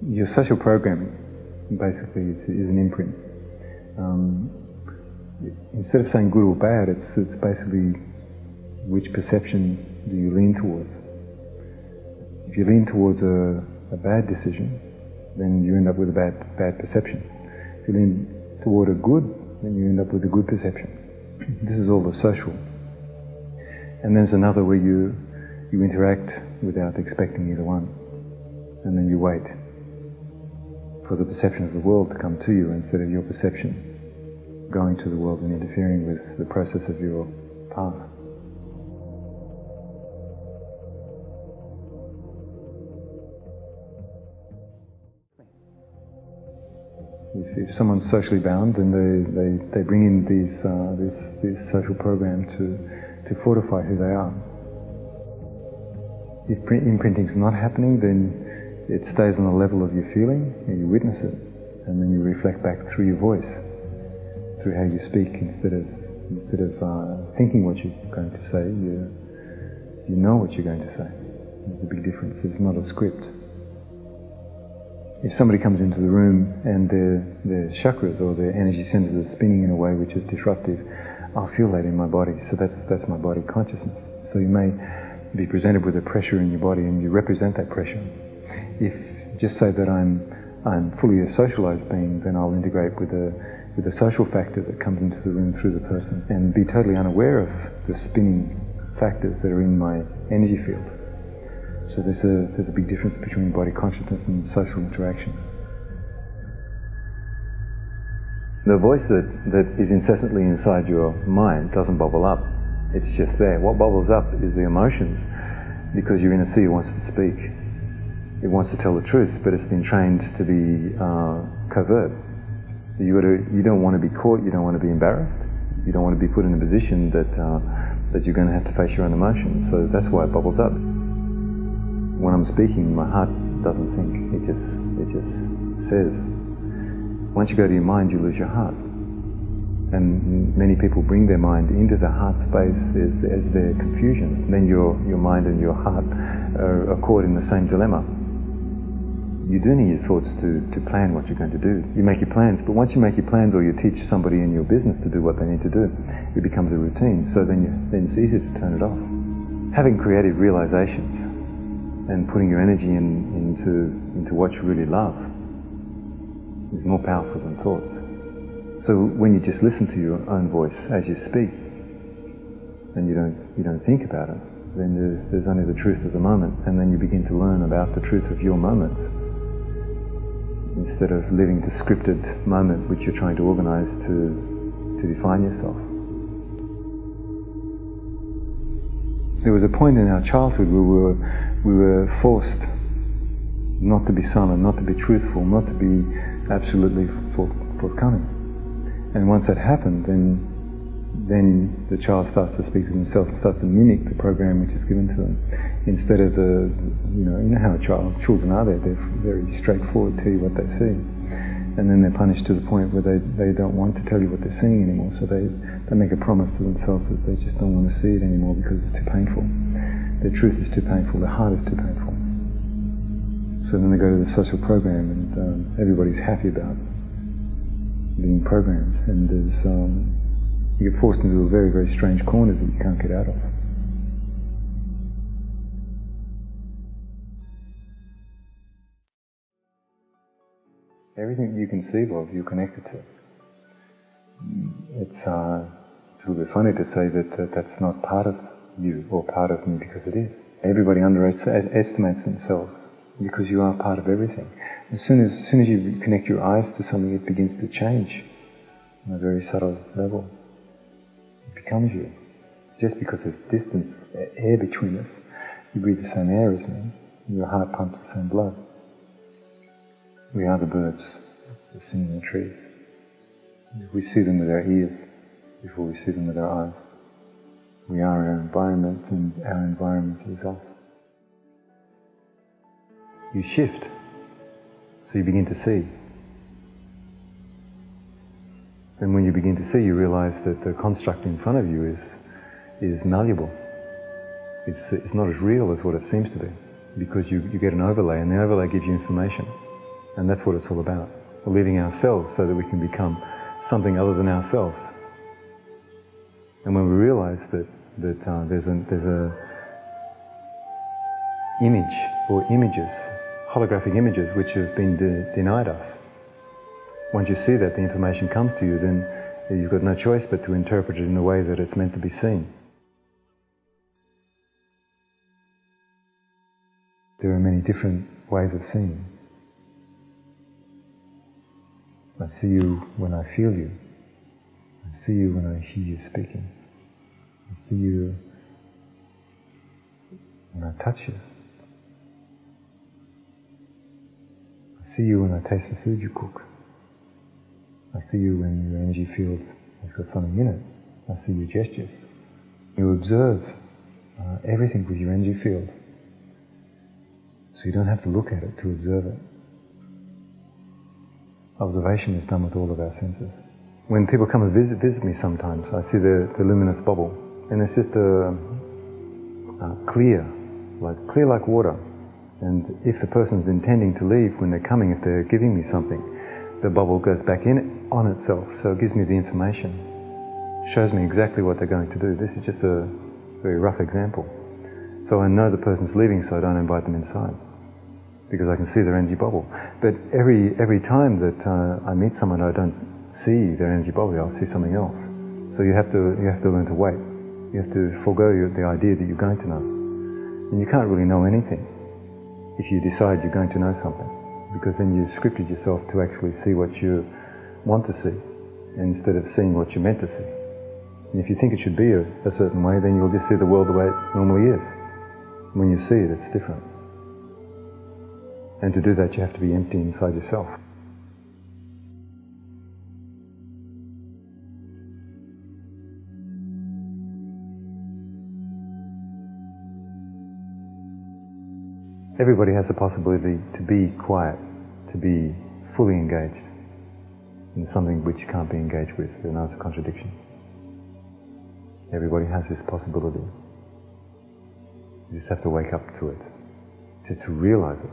Your social programming basically is an imprint. Instead of saying good or bad, it's basically which perception do you lean towards. If you lean towards a bad decision, then you end up with a bad perception. If you lean toward a good, then you end up with a good perception. This is all the social. And there's another where you interact without expecting either one. And then you wait for the perception of the world to come to you instead of your perception going to the world and interfering with the process of your path. If someone's socially bound, then they bring in these social programs to fortify who they are. If imprinting's not happening, then it stays on the level of your feeling, and you witness it, and then you reflect back through your voice, through how you speak. Instead of thinking what you're going to say, you know what you're going to say. There's a big difference. There's not a script. If somebody comes into the room and their chakras or their energy centers are spinning in a way which is disruptive, I'll feel that in my body. So that's my body consciousness. So you may be presented with a pressure in your body, and you represent that pressure. If just say that I'm fully a socialized being, then I'll integrate with a social factor that comes into the room through the person, and be totally unaware of the spinning factors that are in my energy field. So there's a big difference between body consciousness and social interaction. The voice that is incessantly inside your mind doesn't bubble up. It's just there. What bubbles up is the emotions, because your inner seer wants to speak. It wants to tell the truth, but it's been trained to be covert. So you don't want to be caught, you don't want to be embarrassed, you don't want to be put in a position that you're going to have to face your own emotions. So that's why it bubbles up. When I'm speaking, my heart doesn't think, it just says. Once you go to your mind, you lose your heart. And many people bring their mind into the heart space as their confusion. Then your mind and your heart are caught in the same dilemma. You do need your thoughts to plan what you're going to do. You make your plans, but once you make your plans, or you teach somebody in your business to do what they need to do, it becomes a routine. So then it's easy to turn it off. Having creative realizations and putting your energy into what you really love is more powerful than thoughts. So when you just listen to your own voice as you speak, and you don't think about it, then there's only the truth of the moment, and then you begin to learn about the truth of your moments, instead of living the scripted moment which you're trying to organize to define yourself. There was a point in our childhood where we were forced not to be silent, not to be truthful, not to be absolutely forthcoming. And once that happened, then the child starts to speak to themselves and starts to mimic the program which is given to them, instead of you know how children are. They're very straightforward, tell you what they see, and then they're punished to the point where they don't want to tell you what they're seeing anymore. So they make a promise to themselves that they just don't want to see it anymore because it's too painful. Their truth is too painful. Their heart is too painful. So then they go to the social program, and everybody's happy about being programmed, and you get forced into a very, very strange corner that you can't get out of. Everything that you conceive of, you're connected to. It's a little bit funny to say that that's not part of you or part of me, because it is. Everybody underestimates themselves, because you are part of everything. As soon as you connect your eyes to something, it begins to change on a very subtle level. It becomes you. Just because there's distance, air between us, you breathe the same air as me, your heart pumps the same blood. We are the birds that sing in the trees. We see them with our ears before we see them with our eyes. We are our environment, and our environment is us. You shift, so you begin to see. And when you begin to see, you realize that the construct in front of you is malleable. It's not as real as what it seems to be, because you get an overlay, and the overlay gives you information. And that's what it's all about. We're leaving ourselves so that we can become something other than ourselves. And when we realize that there's a image or images, holographic images, which have been denied us, once you see that the information comes to you, then you've got no choice but to interpret it in the way that it's meant to be seen. There are many different ways of seeing. I see you when I feel you. I see you when I hear you speaking. I see you when I touch you. I see you when I taste the food you cook. I see you when your energy field has got something in it. I see your gestures. You observe everything with your energy field. So you don't have to look at it to observe it. Observation is done with all of our senses. When people come and visit me sometimes, I see the luminous bubble, and it's just clear like water. And if the person's intending to leave when they're coming, if they're giving me something, the bubble goes back in on itself, so it gives me the information, shows me exactly what they're going to do. This is just a very rough example. So I know the person's leaving, so I don't invite them inside, because I can see their energy bubble. But every time that I meet someone, I don't see their energy bubble, I'll see something else. So you have to learn to wait. You have to forego the idea that you're going to know. And you can't really know anything if you decide you're going to know something, because then you've scripted yourself to actually see what you want to see, instead of seeing what you're meant to see. And if you think it should be a certain way, then you'll just see the world the way it normally is. When you see it, it's different. And to do that, you have to be empty inside yourself. Everybody has the possibility to be quiet, to be fully engaged in something which you can't be engaged with. There's no contradiction. Everybody has this possibility. You just have to wake up to it, to realize it.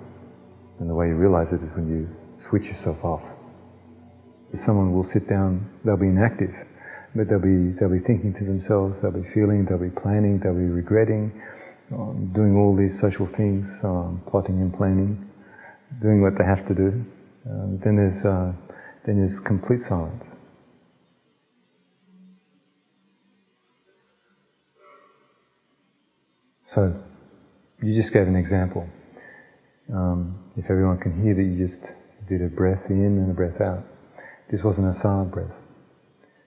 And the way you realize it is when you switch yourself off. Someone will sit down, they'll be inactive, but they'll be thinking to themselves, they'll be feeling, they'll be planning, they'll be regretting, doing all these social things, plotting and planning, doing what they have to do. Then there's complete silence. So, you just gave an example. If everyone can hear that you just did a breath in and a breath out. This wasn't a silent breath.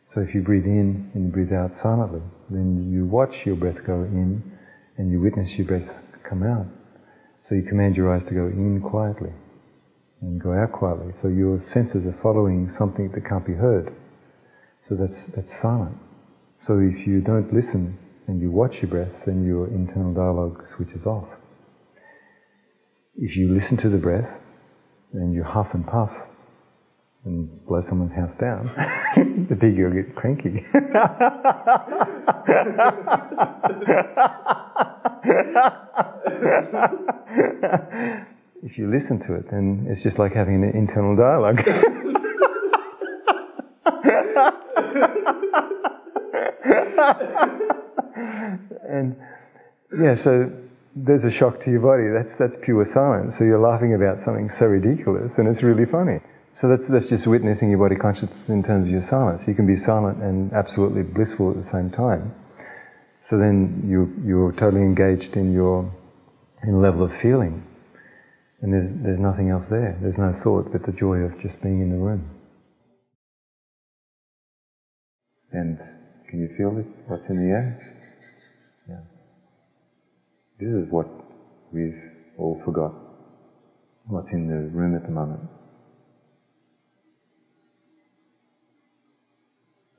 So if you breathe in and you breathe out silently, then you watch your breath go in and you witness your breath come out. So you command your eyes to go in quietly and go out quietly. So your senses are following something that can't be heard. So that's silent. So if you don't listen and you watch your breath, then your internal dialogue switches off. If you listen to the breath and you huff and puff and blow someone's house down, the ego will get cranky. If you listen to it, then it's just like having an internal dialogue. And yeah, so there's a shock to your body. That's pure silence. So you're laughing about something so ridiculous, and it's really funny. So that's just witnessing your body consciousness in terms of your silence. You can be silent and absolutely blissful at the same time. So then you're totally engaged in a level of feeling, and there's nothing else there. There's no thought but the joy of just being in the room. And can you feel it? What's in the air? Yeah. This is what we've all forgot. What's in the room at the moment.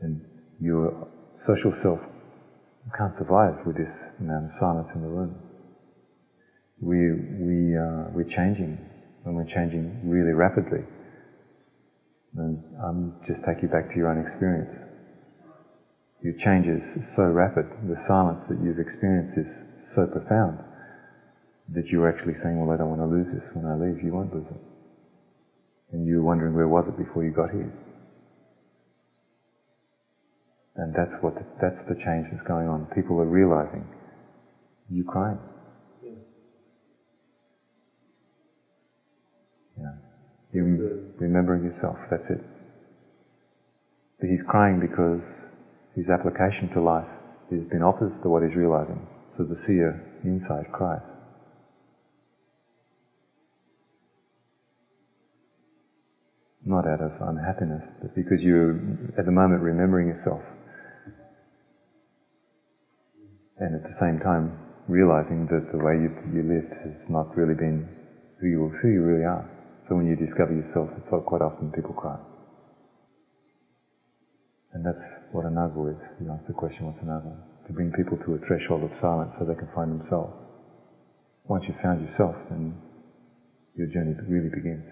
And your social self can't survive with this amount of silence in the room. We're changing, and we're changing really rapidly. And just take you back to your own experience. Your change is so rapid. The silence that you've experienced is so profound that you're actually saying, well, I don't want to lose this. When I leave, you won't lose it. And you were wondering where was it before you got here. And that's the change that's going on. People are realizing, you crying. Yeah. You're remembering yourself, that's it. But he's crying because his application to life has been opposite to what he's realizing. So the seer inside cries. Not out of unhappiness, but because you're at the moment remembering yourself. And at the same time realizing that the way you lived has not really been who you really are. So when you discover yourself, it's quite often people cry. And that's what a Nagual is. You ask the question, what's a Nagual? To bring people to a threshold of silence so they can find themselves. Once you've found yourself, then your journey really begins.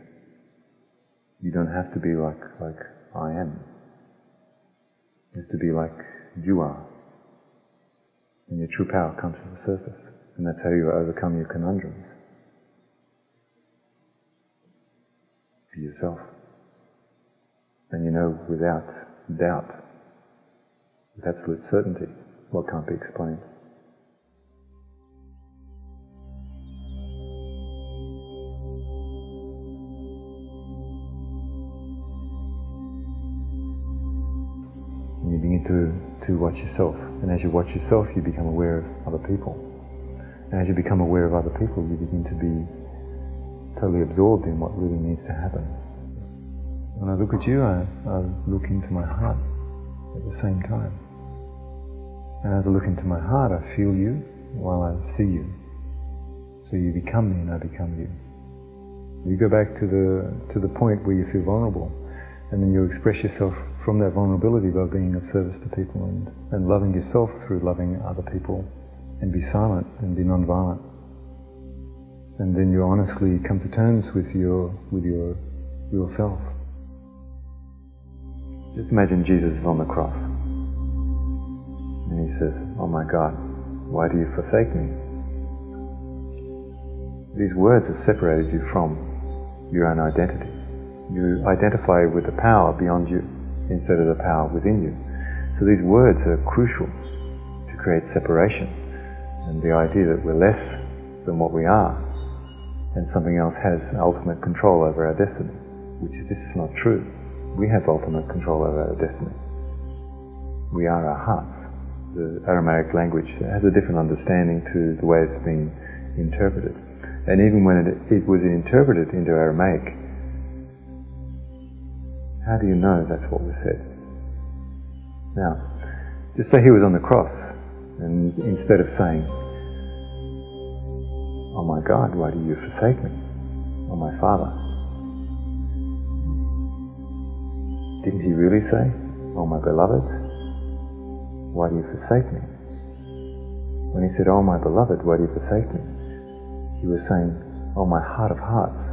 You don't have to be like I am. You have to be like you are. And your true power comes to the surface. And that's how you overcome your conundrums. For yourself. And you know without doubt, with absolute certainty, what can't be explained. And you begin to watch yourself. And as you watch yourself, you become aware of other people. And as you become aware of other people, you begin to be totally absorbed in what really needs to happen. When I look at you, I look into my heart at the same time. And as I look into my heart, I feel you while I see you. So you become me and I become you. You go back to the point where you feel vulnerable, and then you express yourself from that vulnerability by being of service to people and loving yourself through loving other people, and be silent and be non-violent. And then you honestly come to terms with your real self. Just imagine Jesus is on the cross. And he says, "Oh my God, why do you forsake me?" These words have separated you from your own identity. You identify with the power beyond you instead of the power within you. So these words are crucial to create separation and the idea that we're less than what we are and something else has ultimate control over our destiny, this is not true. We have ultimate control over our destiny. We are our hearts. The Aramaic language has a different understanding to the way it's been interpreted. And even when it was interpreted into Aramaic, how do you know that's what was said? Now, just say he was on the cross, and instead of saying, "Oh my God, why do you forsake me? Oh my Father." Didn't he really say, "Oh my beloved, why do you forsake me?" When he said, "Oh my beloved, why do you forsake me?" he was saying, "Oh my heart of hearts,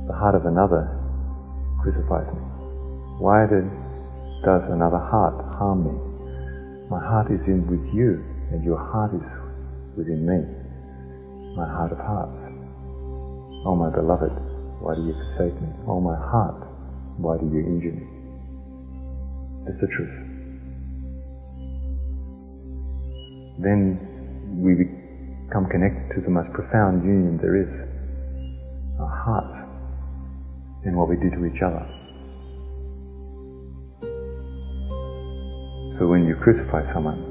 the heart of another crucifies me. Why does another heart harm me? My heart is with you, and your heart is within me. My heart of hearts. Oh my beloved, why do you forsake me? Oh my heart, why do you injure me?" That's the truth. Then we become connected to the most profound union there is, our hearts, in what we do to each other. So when you crucify someone,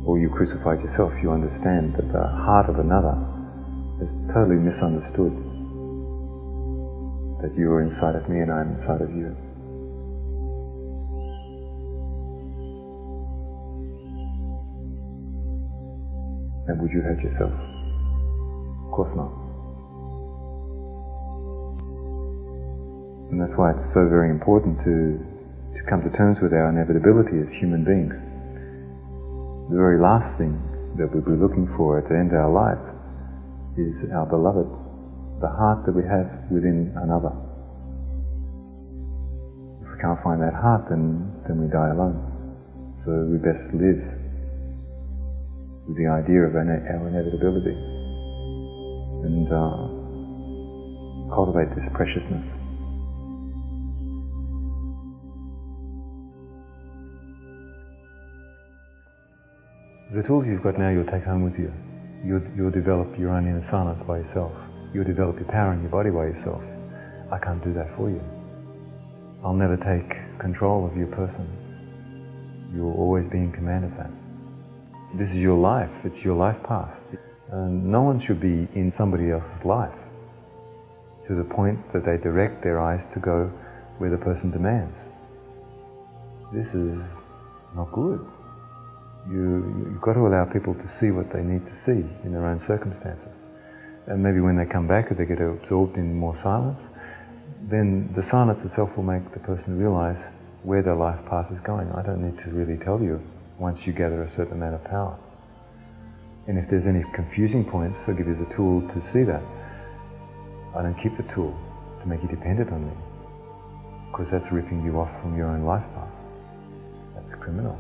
or you crucified yourself, you understand that the heart of another is totally misunderstood. That you are inside of me and I am inside of you. And would you hurt yourself? Of course not. And that's why it's so very important to come to terms with our inevitability as human beings. The very last thing that we'll be looking for at the end of our life is our beloved, the heart that we have within another. If we can't find that heart, then we die alone. So we best live with the idea of our inevitability. And cultivate this preciousness. The tools you've got now you'll take home with you. You'll develop your own inner silence by yourself. You'll develop your power in your body by yourself. I can't do that for you. I'll never take control of your person. You'll always be in command of that. This is your life. It's your life path. And no one should be in somebody else's life to the point that they direct their eyes to go where the person demands. This is not good. You've got to allow people to see what they need to see in their own circumstances. And maybe when they come back, if they get absorbed in more silence, then the silence itself will make the person realize where their life path is going. I don't need to really tell you once you gather a certain amount of power. And if there's any confusing points, I'll give you the tool to see that. I don't keep the tool to make you dependent on me, because that's ripping you off from your own life path. That's criminal.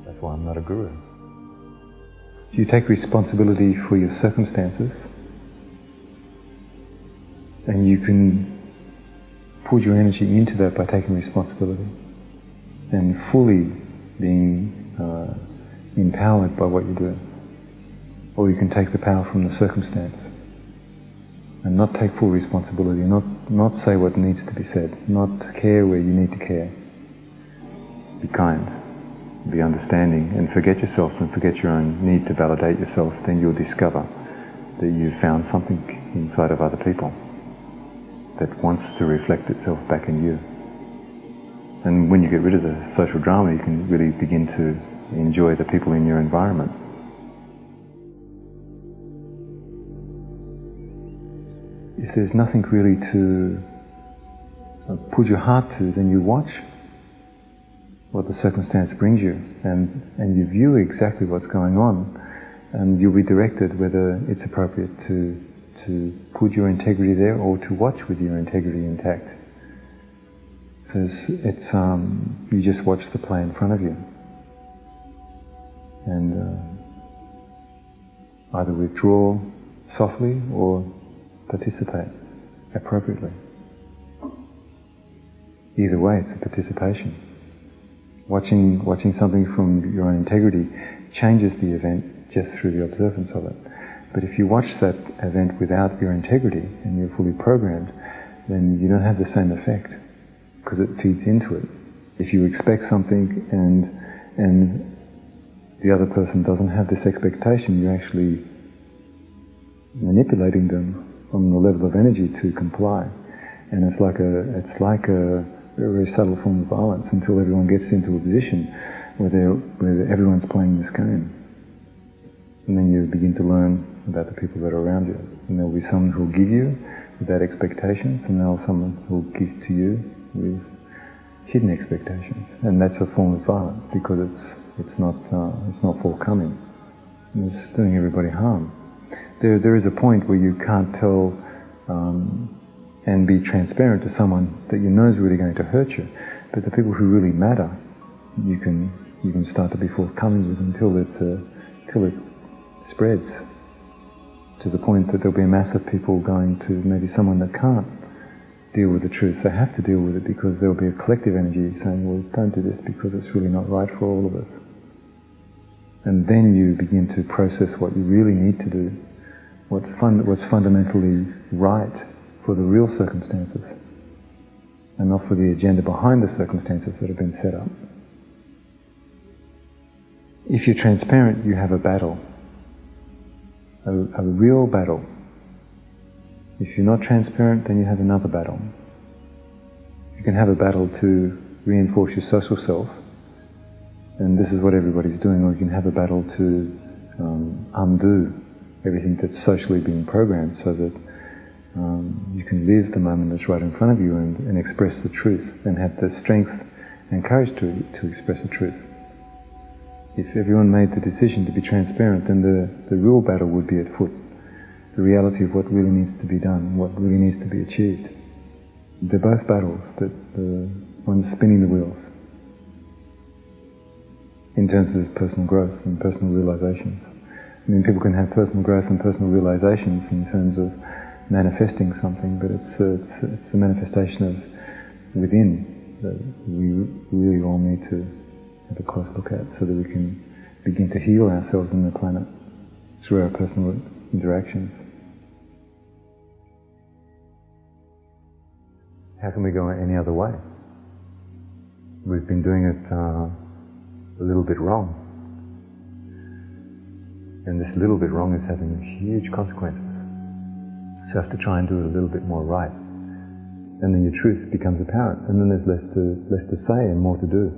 That's why I'm not a guru. If you take responsibility for your circumstances, and you can put your energy into that by taking responsibility and fully being empowered by what you do. Or you can take the power from the circumstance and not take full responsibility, not say what needs to be said, not care where you need to care. Be kind, be understanding, and forget yourself and forget your own need to validate yourself. Then you'll discover that you've found something inside of other people that wants to reflect itself back in you. And when you get rid of the social drama, you can really begin to enjoy the people in your environment. If there's nothing really to put your heart to, then you watch what the circumstance brings you, and you view exactly what's going on, and you'll be directed whether it's appropriate to put your integrity there or to watch with your integrity intact. So it's you just watch the play in front of you, and either withdraw softly or participate appropriately. Either way, it's a participation. Watching something from your own integrity changes the event just through the observance of it. But if you watch that event without your integrity and you're fully programmed, then you don't have the same effect, because it feeds into it. If you expect something and the other person doesn't have this expectation, you're actually manipulating them on the level of energy to comply. And it's like a very subtle form of violence until everyone gets into a position where everyone's playing this game. And then you begin to learn about the people that are around you. And there'll be someone who'll give you without expectations, and there'll be someone who'll give to you with hidden expectations. And that's a form of violence, because it's not forthcoming. It's doing everybody harm. There is a point where you can't tell and be transparent to someone that you know is really going to hurt you. But the people who really matter, you can start to be forthcoming with until it spreads to the point that there'll be a mass of people going to maybe someone that can't deal with the truth. They have to deal with it because there'll be a collective energy saying, well, don't do this because it's really not right for all of us. And then you begin to process what you really need to do, what's fundamentally right for the real circumstances, and not for the agenda behind the circumstances that have been set up. If you're transparent, you have a battle, a real battle. If you're not transparent, then you have another battle. You can have a battle to reinforce your social self, and this is what everybody's doing, or you can have a battle to undo everything that's socially being programmed so that you can live the moment that's right in front of you and express the truth and have the strength and courage to express the truth. If everyone made the decision to be transparent, then the real battle would be at foot. The reality of what really needs to be done, what really needs to be achieved. They're both battles, that the one's spinning the wheels in terms of personal growth and personal realizations. I mean, people can have personal growth and personal realizations in terms of manifesting something, but it's the manifestation of within that we really all need to have a close look at, so that we can begin to heal ourselves and the planet through our personal interactions. How can we go any other way? We've been doing it a little bit wrong. And this little bit wrong is having huge consequences. So you have to try and do it a little bit more right. And then your truth becomes apparent, and then there's less to say and more to do.